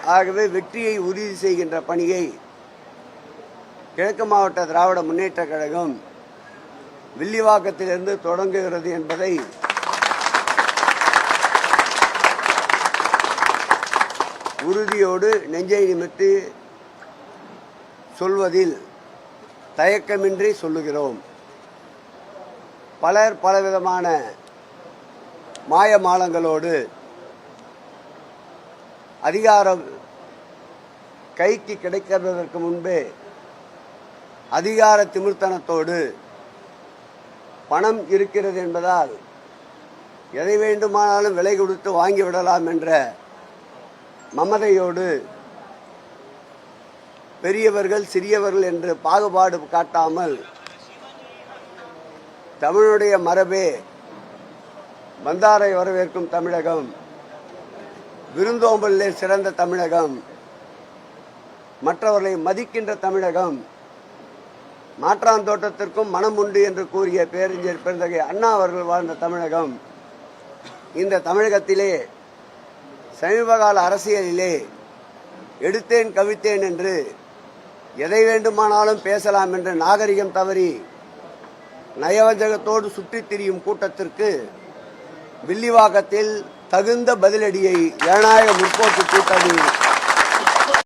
ஆகவே வெற்றியை உறுதி செய்கின்ற பணியை கிழக்கு மாவட்ட திராவிட முன்னேற்ற கழகம் வில்லிவாக்கத்திலிருந்து தொடங்குகிறது என்பதை உறுதியோடு நெஞ்சை நிமிர்த்தி சொல்வதில் தயக்கமின்றி சொல்லுகிறோம். பலர் பலவிதமான மாயமாலங்களோடு அதிகாரம் கைக்கு கிடைக்கிறதற்கு முன்பே அதிகார திமிர்த்தனத்தோடு பணம் இருக்கிறது என்பதால் எதை வேண்டுமானாலும் விலை கொடுத்து வாங்கிவிடலாம் என்ற மமதையோடு பெரியவர்கள் சிறியவர்கள் என்று பாகுபாடு காட்டாமல் தமிழுடைய மரபே வந்தாரை வரவேற்கும் தமிழகம், விருந்தோம்பலிலே சிறந்த தமிழகம், மற்றவர்களை மதிக்கின்ற தமிழகம், மாற்றாந்தோட்டத்திற்கும் மனம் உண்டு என்று கூறிய பேரறிஞர் பெருந்தகை அண்ணா அவர்கள் வாழ்ந்த தமிழகம். இந்த தமிழகத்திலே சமீபகால அரசியலிலே எடுத்தேன் கவித்தேன் என்று எதை வேண்டுமானாலும் பேசலாம் என்ற நாகரிகம் தவறி நயவஞ்சகத்தோடு சுற்றித் திரியும் கூட்டத்திற்கு வில்லிவாக்கத்தில் தகுந்த பதிலடியை ஜனநாயக முற்போக்கு கூட்டணி